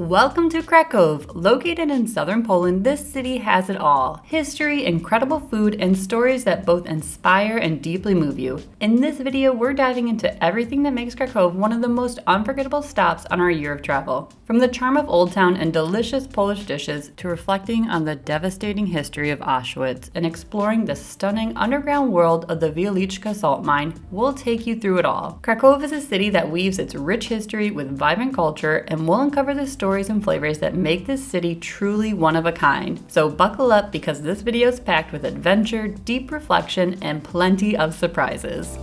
Welcome to Krakow. Located in southern Poland, this city has it all. History, incredible food, and stories that both inspire and deeply move you. In this video, we're diving into everything that makes Krakow one of the most unforgettable stops on our year of travel. From the charm of Old Town and delicious Polish dishes to reflecting on the devastating history of Auschwitz and exploring the stunning underground world of the Wieliczka Salt Mine, we'll take you through it all. Krakow is a city that weaves its rich history with vibrant culture, and we'll uncover the stories and flavors that make this city truly one of a kind. So buckle up, because this video is packed with adventure, deep reflection, and plenty of surprises.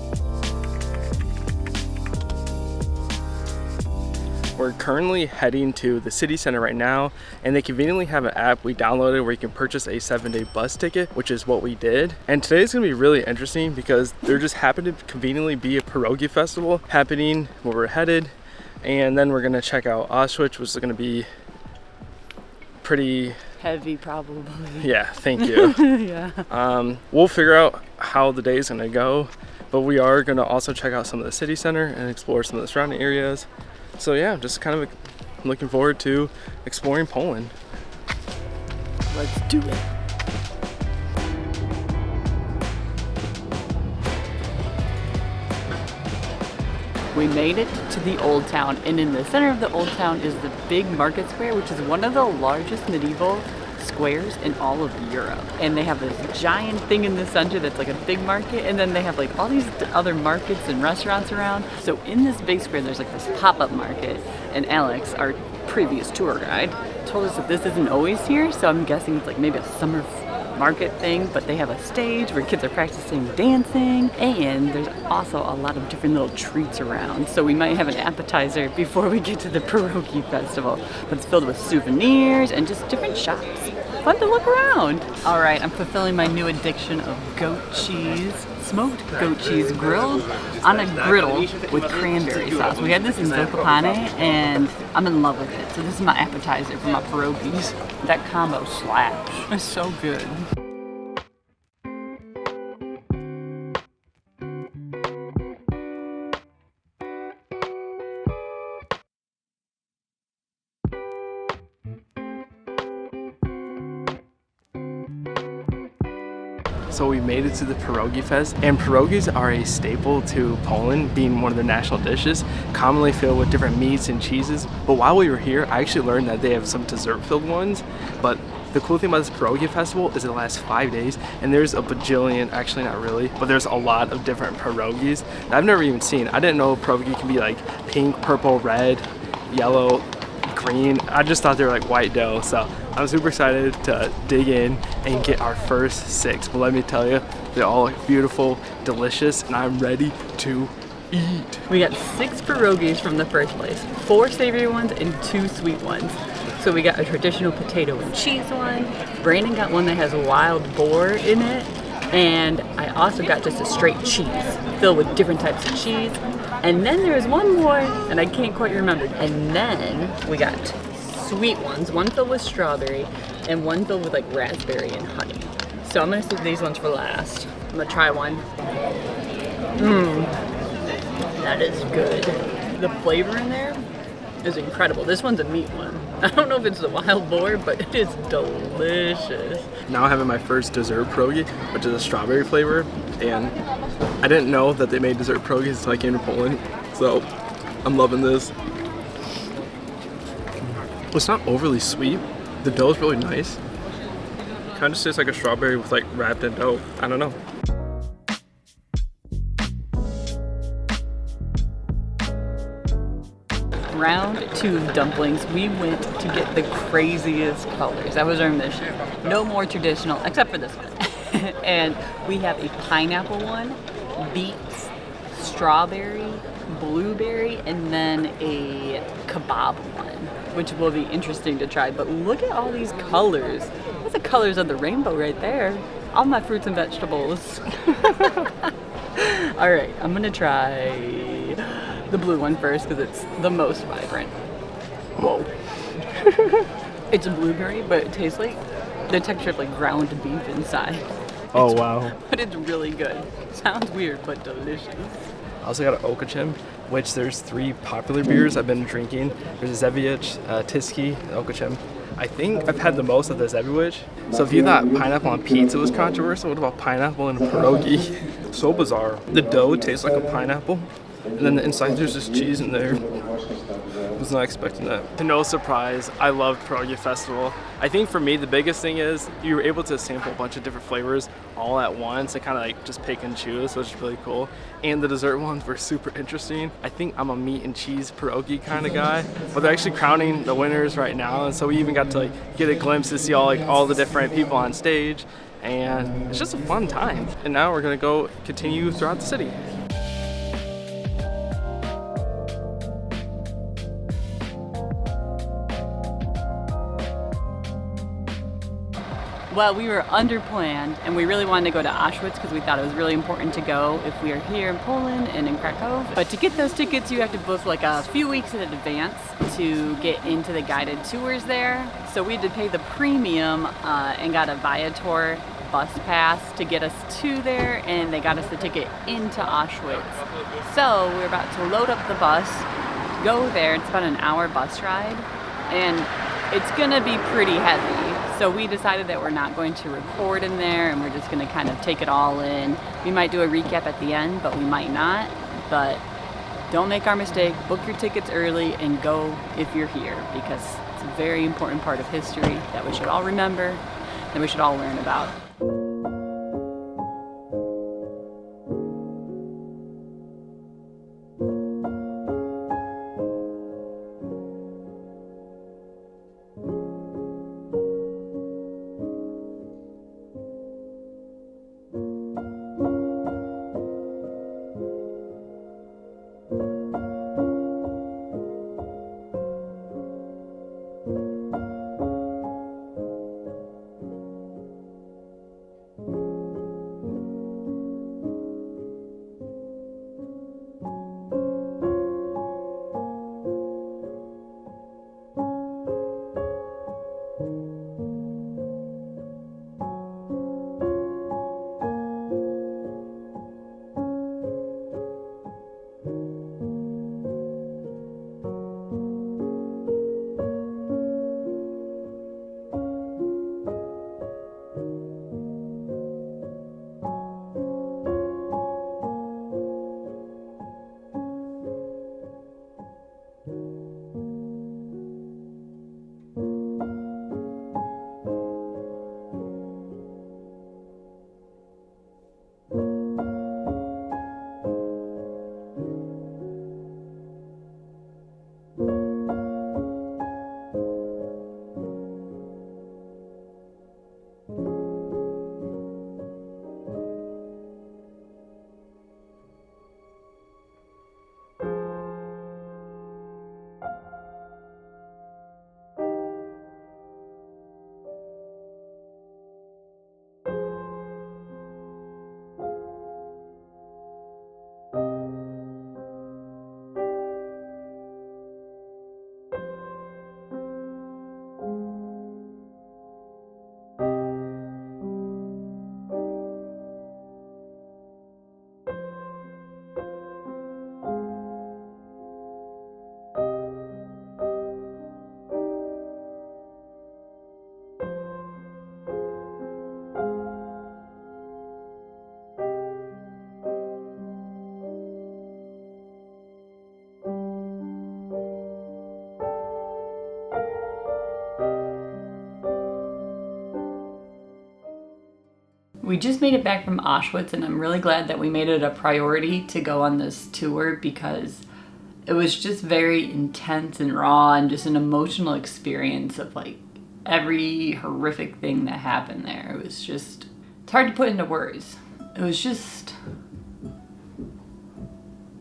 We're currently heading to the city center right now, and they conveniently have an app we downloaded where you can purchase a 7-day bus ticket, which is what we did. And today's gonna be really interesting because there just happened to conveniently be a pierogi festival happening where we're headed. And then we're gonna check out Auschwitz, which is gonna be pretty heavy, probably. Yeah, thank you. Yeah. We'll figure out how the day is gonna go, but we are gonna also check out some of the city center and explore some of the surrounding areas. So yeah, just kind of looking forward to exploring Poland. Let's do it. We made it to the Old Town, and in the center of the Old Town is the big market square, which is one of the largest medieval squares in all of Europe. And they have this giant thing in the center that's like a big market, and then they have like all these other markets and restaurants around. So in this big square there's like this pop-up market, and Alex, our previous tour guide, told us that this isn't always here, so I'm guessing it's like maybe a summer market thing, but they have a stage where kids are practicing dancing, and there's also a lot of different little treats around. So we might have an appetizer before we get to the Pierogi festival, but it's filled with souvenirs and just different shops. Fun to look around. All right, I'm fulfilling my new addiction of goat cheese, smoked goat cheese grilled on a griddle with cranberry sauce. We had this in Zapiekanka, and I'm in love with it. So this is my appetizer for my pierogis. That combo slaps. It's so good. So we made it to the Pierogi Fest, and pierogis are a staple to Poland, being one of their national dishes, commonly filled with different meats and cheeses. But while we were here, I actually learned that they have some dessert-filled ones. But the cool thing about this Pierogi Festival is it lasts 5 days, and there's a bajillion, actually not really, but there's a lot of different pierogis that I've never even seen. I didn't know pierogi can be like pink, purple, red, yellow, green. I just thought they were like white dough. So I'm super excited to dig in and get our first 6. But let me tell you, they all look beautiful, delicious, and I'm ready to eat. We got 6 pierogis from the first place, 4 savory ones and 2 sweet ones. So we got a traditional potato and cheese one. Brandon got one that has wild boar in it. And I also got just a straight cheese filled with different types of cheese. And then there was one more, and I can't quite remember. And then we got sweet ones, one filled with strawberry and one filled with like raspberry and honey. So I'm gonna save these ones for last. I'm gonna try one. That is good. The flavor in there is incredible. This one's a meat one. I don't know if it's the wild boar, but it is delicious. Now I'm having my first dessert pierogi, which is a strawberry flavor, and I didn't know that they made dessert pierogis until I came to Poland, so I'm loving this. It's not overly sweet. The dough is really nice. Kind of just tastes like a strawberry with like wrapped in dough. I don't know. Round 2 of dumplings, we went to get the craziest colors. That was our mission. No more traditional, except for this one. And we have a pineapple one, beets, strawberry, blueberry, and then a kebab one, which will be interesting to try. But look at all these colors. That's the colors of the rainbow right there. All my fruits and vegetables. All right, I'm gonna try the blue one first because it's the most vibrant. Whoa. It's a blueberry, but it tastes like the texture of like ground beef inside. Oh, wow. But it's really good. Sounds weird, but delicious. I also got an okachim, which there's 3 popular beers I've been drinking. There's Zeviach, Tiski, and Okochem. I think I've had the most of the Zeviach. So if you thought pineapple on pizza was controversial, what about pineapple in a pierogi? So bizarre. The dough tastes like a pineapple, and then the inside there's just cheese in there. Was not expecting that. To no surprise, I loved Pierogi Festival. I think for me the biggest thing is you were able to sample a bunch of different flavors all at once and kind of like just pick and choose, which is really cool. And the dessert ones were super interesting. I think I'm a meat and cheese pierogi kind of guy, but they're actually crowning the winners right now, and so we even got to like get a glimpse to see all the different people on stage, and it's just a fun time. And now we're gonna go continue throughout the city. Well, we were underplanned, and we really wanted to go to Auschwitz because we thought it was really important to go if we are here in Poland and in Krakow. But to get those tickets, you have to book like a few weeks in advance to get into the guided tours there. So we had to pay the premium and got a Viator bus pass to get us to there, and they got us the ticket into Auschwitz. So we're about to load up the bus, go there. It's about an hour bus ride, and it's gonna be pretty heavy. So we decided that we're not going to record in there, and we're just gonna kind of take it all in. We might do a recap at the end, but we might not. But don't make our mistake. Book your tickets early and go if you're here, because it's a very important part of history that we should all remember and we should all learn about. We just made it back from Auschwitz, and I'm really glad that we made it a priority to go on this tour because it was just very intense and raw and just an emotional experience of like every horrific thing that happened there. It was just, it's hard to put into words. It was just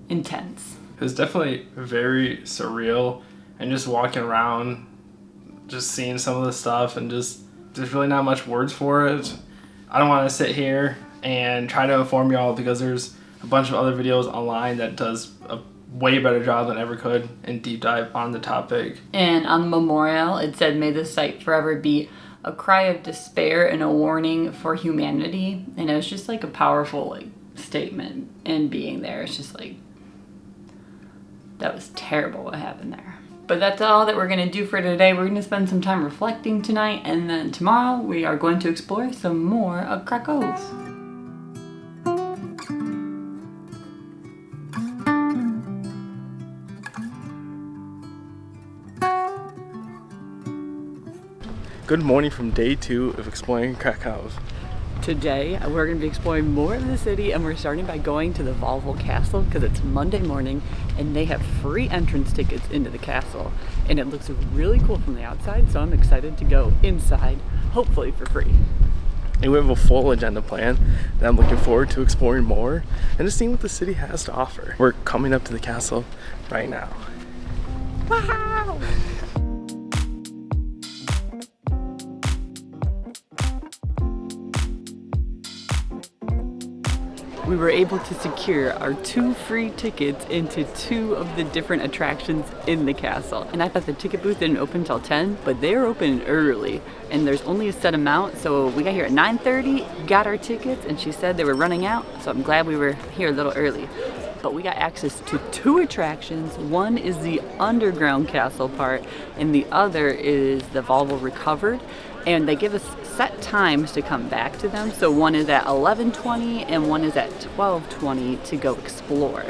intense. It was definitely very surreal, and just walking around, just seeing some of the stuff, and just there's really not much words for it. I don't want to sit here and try to inform y'all because there's a bunch of other videos online that does a way better job than I ever could in deep dive on the topic. And on the memorial, it said, "May this site forever be a cry of despair and a warning for humanity." And it was just like a powerful like statement, and being there, it's just like, That was terrible what happened there. But that's all that we're gonna do for today. We're gonna spend some time reflecting tonight, and then tomorrow we are going to explore some more of Krakow. Good morning from day 2 of exploring Krakow. Today, we're going to be exploring more of the city, and we're starting by going to the Wawel Castle because it's Monday morning and they have free entrance tickets into the castle. And it looks really cool from the outside, so I'm excited to go inside, hopefully for free. And we have a full agenda plan that I'm looking forward to exploring more and just seeing what the city has to offer. We're coming up to the castle right now. Wow! We were able to secure our 2 free tickets into 2 of the different attractions in the castle. And I thought the ticket booth didn't open till 10, but they're open early. And there's only a set amount, so we got here at 9:30, got our tickets, and she said they were running out, so I'm glad we were here a little early. But we got access to 2 attractions. One is the underground castle part, and the other is the Wawel Recovered. And they give us set times to come back to them. So one is at 11:20 and one is at 12:20 to go explore.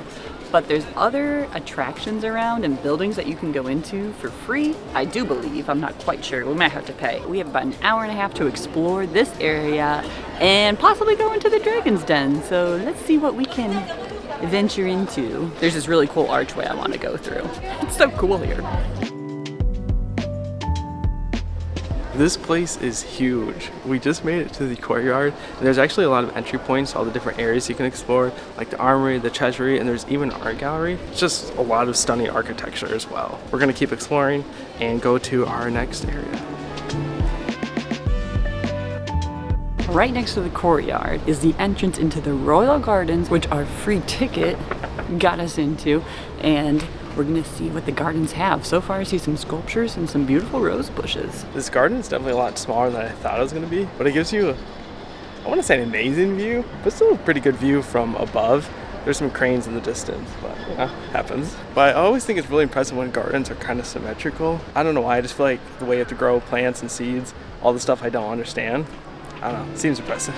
But there's other attractions around and buildings that you can go into for free, I do believe. I'm not quite sure. We might have to pay. We have about an hour and a half to explore this area and possibly go into the Dragon's Den. So let's see what we can venture into. There's this really cool archway I want to go through. It's so cool here. This place is huge. We just made it to the courtyard, and there's actually a lot of entry points to all the different areas you can explore, like the armory, the treasury, and there's even an art gallery. It's just a lot of stunning architecture as well. We're gonna keep exploring and go to our next area. Right next to the courtyard is the entrance into the Royal Gardens, which our free ticket got us into, and we're gonna see what the gardens have. So far I see some sculptures and some beautiful rose bushes. This garden is definitely a lot smaller than I thought it was gonna be, but it gives you, I wanna say an amazing view, but still a pretty good view from above. There's some cranes in the distance, but yeah, happens. But I always think it's really impressive when gardens are kind of symmetrical. I don't know why, I just feel like the way you have to grow plants and seeds, all the stuff I don't understand. I don't know, it seems impressive.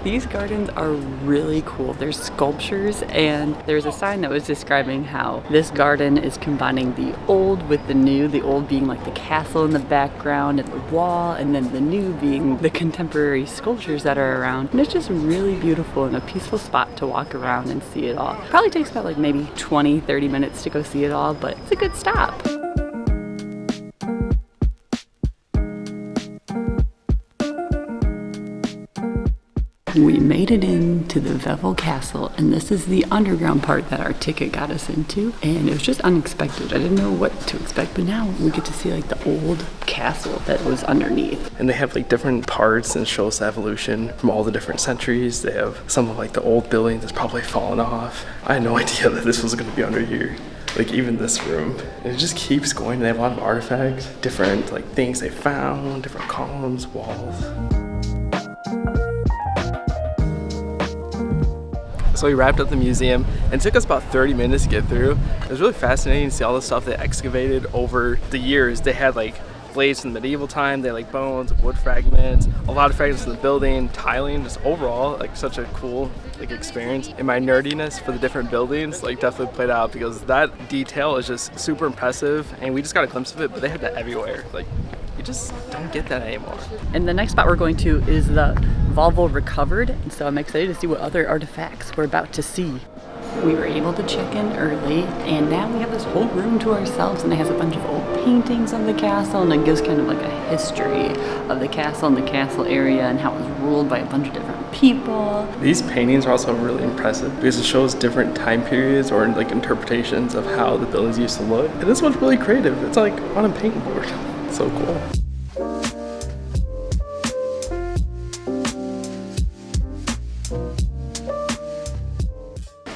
These gardens are really cool. There's sculptures, and there's a sign that was describing how this garden is combining the old with the new, the old being like the castle in the background and the wall, and then the new being the contemporary sculptures that are around. And it's just really beautiful and a peaceful spot to walk around and see it all. Probably takes about like maybe 20-30 minutes to go see it all, but it's a good stop. We made it into the Wawel Castle, and this is the underground part that our ticket got us into, and it was just unexpected. I didn't know what to expect, but now we get to see like the old castle that was underneath. And they have like different parts and shows the evolution from all the different centuries. They have some of like the old buildings that's probably fallen off. I had no idea that this was gonna be under here. Like even this room, and it just keeps going. They have a lot of artifacts, different like things they found, different columns, walls. So we wrapped up the museum, and it took us about 30 minutes to get through. It was really fascinating to see all the stuff they excavated over the years. They had like blades from the medieval time, they had like bones, wood fragments, a lot of fragments in the building, tiling, just overall like such a cool like experience. And my nerdiness for the different buildings like definitely played out, because that detail is just super impressive, and we just got a glimpse of it, but they had that everywhere. Like, you just don't get that anymore. And the next spot we're going to is the Wawel Recovered, and so I'm excited to see what other artifacts we're about to see. We were able to check in early, and now we have this whole room to ourselves, and it has a bunch of old paintings of the castle, and it gives kind of like a history of the castle and the castle area and how it was ruled by a bunch of different people. These paintings are also really impressive because it shows different time periods or like interpretations of how the buildings used to look. And this one's really creative. It's like on a paint board. So cool.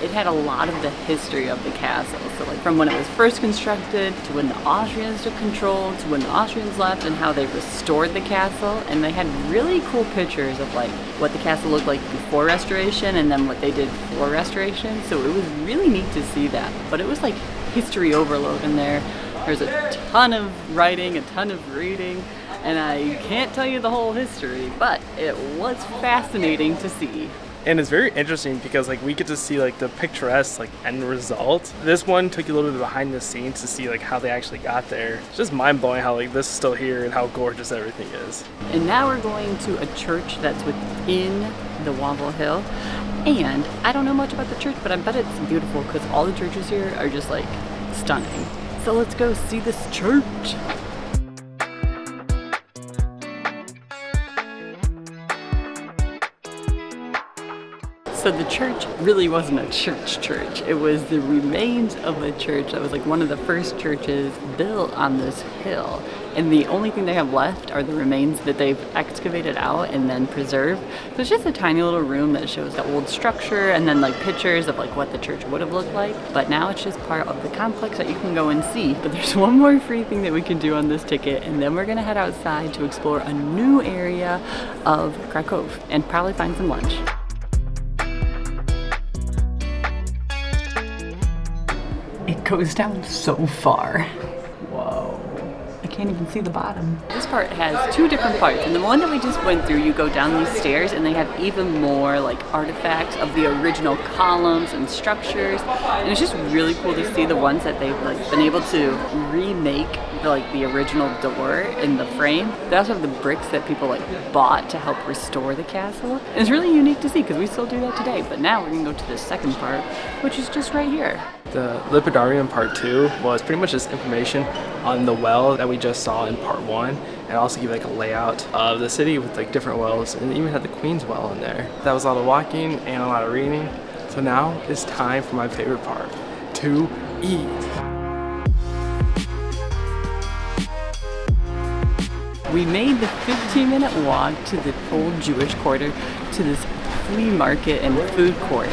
It had a lot of the history of the castle. So like from when it was first constructed to when the Austrians took control to when the Austrians left and how they restored the castle. And they had really cool pictures of like what the castle looked like before restoration and then what they did for restoration. So it was really neat to see that. But it was like history overload in there. There's a ton of writing, a ton of reading, and I can't tell you the whole history, but it was fascinating to see. And it's very interesting because like we get to see like the picturesque like end result. This one took you a little bit behind the scenes to see like how they actually got there. It's just mind blowing how like this is still here and how gorgeous everything is. And now we're going to a church that's within the Wawel Hill. And I don't know much about the church, but I bet it's beautiful because all the churches here are just like stunning. So let's go see this church. So the church really wasn't a church. It was the remains of a church that was like one of the first churches built on this hill. And the only thing they have left are the remains that they've excavated out and then preserved. So it's just a tiny little room that shows the old structure and then like pictures of like what the church would have looked like. But now it's just part of the complex that you can go and see. But there's one more free thing that we can do on this ticket, and then we're gonna head outside to explore a new area of Krakow and probably find some lunch. It goes down so far. Whoa. I can't even see the bottom. This part has two different parts, and the one that we just went through, you go down these stairs and they have even more like artifacts of the original columns and structures, and it's just really cool to see the ones that they've like been able to remake the original door in the frame. They also have the bricks that people like bought to help restore the castle. And it's really unique to see because we still do that today, but now we're gonna go to the second part, which is just right here. The Lapidarium Part 2 was pretty much just information on the well that we just saw in Part 1, and also give like a layout of the city with like different wells, and even had the Queen's Well in there. That was a lot of walking and a lot of reading. So now it's time for my favorite part, to eat. We made the 15-minute walk to the old Jewish quarter to this flea market and food court.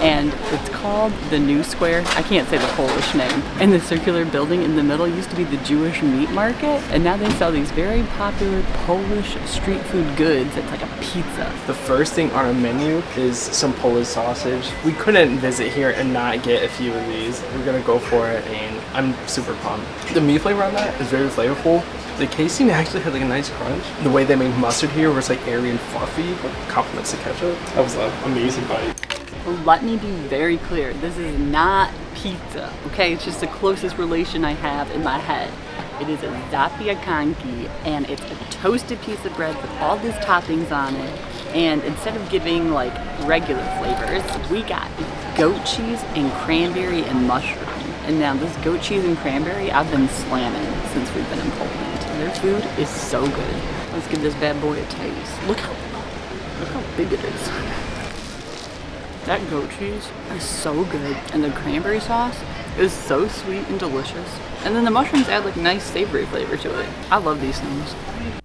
And it's called the New Square. I can't say the Polish name. And the circular building in the middle used to be the Jewish meat market. And now they sell these very popular Polish street food goods. It's like a pizza. The first thing on our menu is some Polish sausage. We couldn't visit here and not get a few of these. We're gonna go for it, and I'm super pumped. The meat flavor on that is very flavorful. The casing actually had like a nice crunch. The way they made mustard here was like airy and fluffy, like compliments the ketchup. That was an amazing bite. Let me be very clear, this is not pizza, okay? It's just the closest relation I have in my head. It is a Zapiekanki, and it's a toasted piece of bread with all these toppings on it. And instead of giving like regular flavors, we got goat cheese and cranberry and mushroom. And now this goat cheese and cranberry, I've been slamming since we've been in Poland. Their food is so good. Let's give this bad boy a taste. Look how big it is. That goat cheese is so good, and the cranberry sauce is so sweet and delicious. And then the mushrooms add like nice savory flavor to it. I love these things.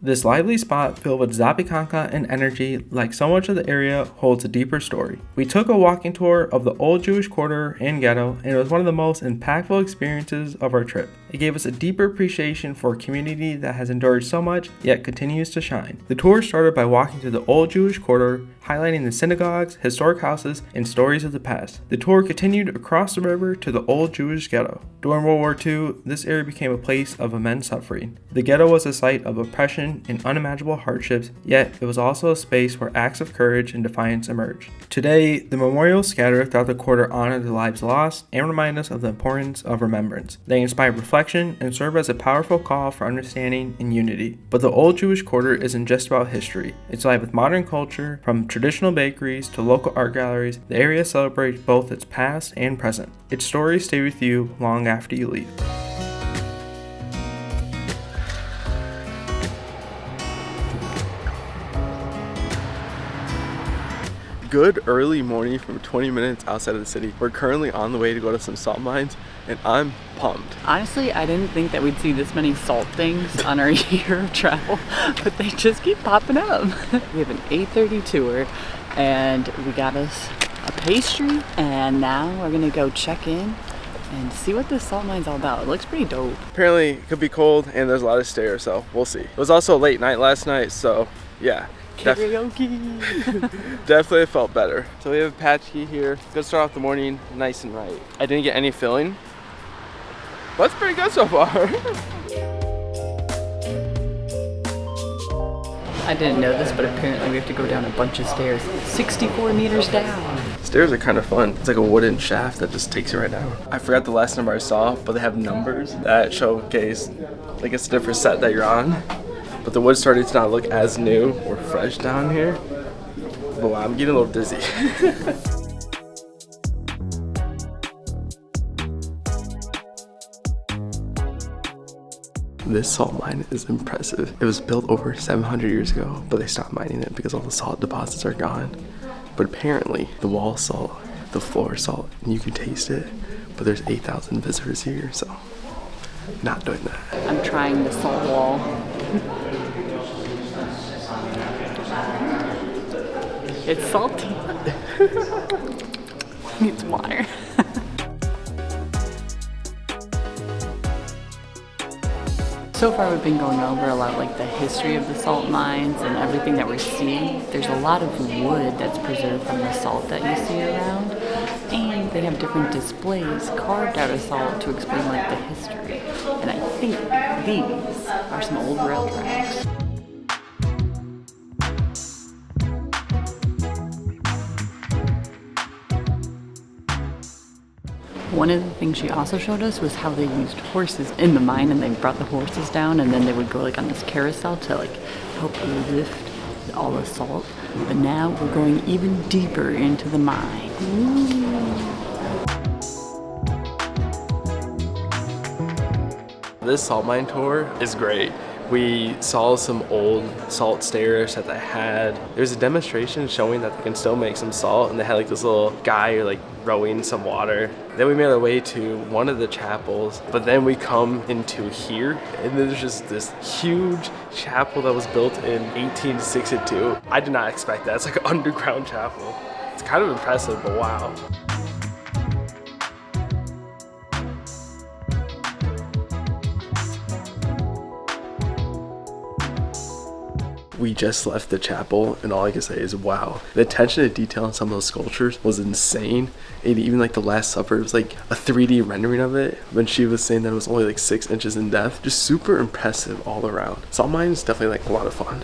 This lively spot filled with Zapiekanka and energy, like so much of the area, holds a deeper story. We took a walking tour of the old Jewish quarter and Ghetto, and it was one of the most impactful experiences of our trip. It gave us a deeper appreciation for a community that has endured so much, yet continues to shine. The tour started by walking through the old Jewish quarter, highlighting the synagogues, historic houses, and stories of the past. The tour continued across the river to the old Jewish Ghetto. During World War II, this area became a place of immense suffering. The Ghetto was a site of oppression and unimaginable hardships, yet it was also a space where acts of courage and defiance emerged. Today, the memorials scattered throughout the quarter honor the lives lost and remind us of the importance of remembrance. They inspire reflection and serve as a powerful call for understanding and unity. But the old Jewish quarter isn't just about history. It's alive with modern culture. From traditional bakeries to local art galleries, the area celebrates both its past and present. Its stories stay with you long after you leave. Good early morning from 20 minutes outside of the city. We're currently on the way to go to some salt mines, and I'm pumped. Honestly, I didn't think that we'd see this many salt things on our year of travel, but they just keep popping up. We have an 8:30 tour, and we got us a pastry, and now we're gonna go check in and see what this salt mine's all about. It looks pretty dope. Apparently it could be cold and there's a lot of stairs, so we'll see. It was also a late night last night, so yeah. Karaoke. Definitely felt better. So we have a patch key here. Gonna start off the morning nice and right. I didn't get any filling, but it's pretty good so far. I didn't know this, but apparently we have to go down a bunch of stairs. 64 meters down. Stairs are kind of fun. It's like a wooden shaft that just takes you right down. I forgot the last number I saw, but they have numbers that showcase like it's a different set that you're on. But the wood started to not look as new or fresh down here. But wow, I'm getting a little dizzy. This salt mine is impressive. It was built over 700 years ago, but they stopped mining it because all the salt deposits are gone. But apparently, the wall salt, the floor salt, and you can taste it, but there's 8,000 visitors here, so not doing that. I'm trying the salt wall. It's salty. Needs water. So far we've been going over a lot like the history of the salt mines and everything that we're seeing. There's a lot of wood that's preserved from the salt that you see around. And they have different displays carved out of salt to explain like the history. And I think these are some old rail tracks. One of the things she also showed us was how they used horses in the mine, and they brought the horses down, and then they would go like on this carousel to like help lift all the salt. But now we're going even deeper into the mine. This salt mine tour is great. We saw some old salt stairs that they had. There's a demonstration showing that they can still make some salt, and they had like this little guy like rowing some water. Then we made our way to one of the chapels, but then we come into here, and there's just this huge chapel that was built in 1862. I did not expect that. It's like an underground chapel. It's kind of impressive, but wow. We just left the chapel, and all I can say is wow. The attention to detail on some of those sculptures was insane. And even like the Last Supper, it was like a 3D rendering of it when she was saying that it was only like 6 inches in depth. Just super impressive all around. Salt mine is definitely like a lot of fun.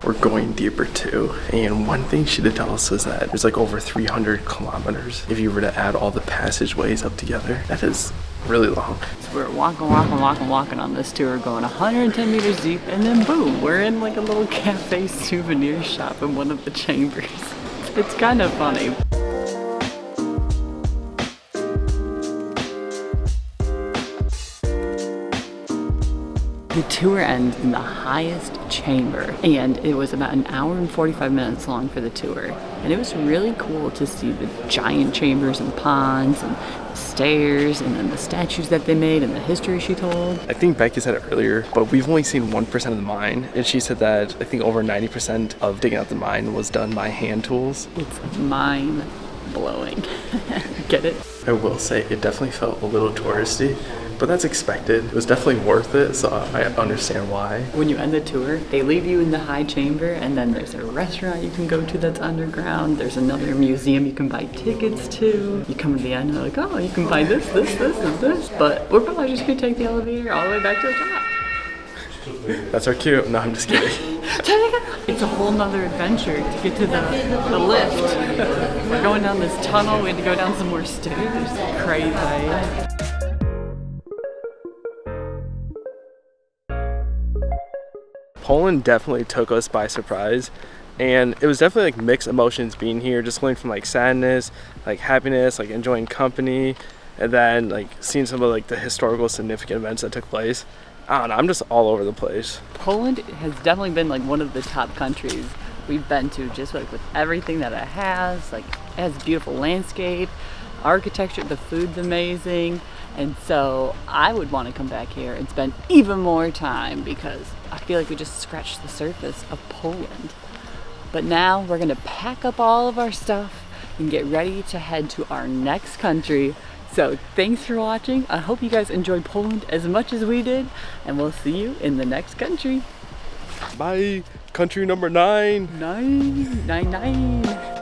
We're going deeper too, and one thing she did tell us was that there's like over 300 kilometers if you were to add all the passageways up together. That is really long. So we're walking on this tour, going 110 meters deep, and then boom, we're in like a little cafe souvenir shop in one of the chambers. It's kind of funny. The tour ends in the highest chamber, and it was about 1 hour and 45 minutes long for the tour. And it was really cool to see the giant chambers and ponds and stairs, and then the statues that they made and the history she told. I think Becky said it earlier, but we've only seen 1% of the mine, and she said that I think over 90% of digging out the mine was done by hand tools. It's mind blowing. Get it? I will say it definitely felt a little touristy, but that's expected. It was definitely worth it, so I understand why. When you end the tour, they leave you in the high chamber, and then there's a restaurant you can go to that's underground. There's another museum you can buy tickets to. You come to the end, and they're like, oh, you can buy this, and this. But we're probably just gonna take the elevator all the way back to the top. That's our cue. No, I'm just kidding. It's a whole nother adventure to get to the lift. We're going down this tunnel. We had to go down some more stairs. Crazy. Poland definitely took us by surprise, and it was definitely like mixed emotions being here, just going from like sadness, like happiness, like enjoying company, and then like seeing some of like the historical significant events that took place. I don't know, I'm just all over the place. Poland has definitely been like one of the top countries we've been to, just like with everything that it has. Like, it has a beautiful landscape, architecture, the food's amazing, and so I would want to come back here and spend even more time, because I feel like we just scratched the surface of Poland. But now we're gonna pack up all of our stuff and get ready to head to our next country. So thanks for watching. I hope you guys enjoyed Poland as much as we did, and we'll see you in the next country. Bye. Country number 9. 999.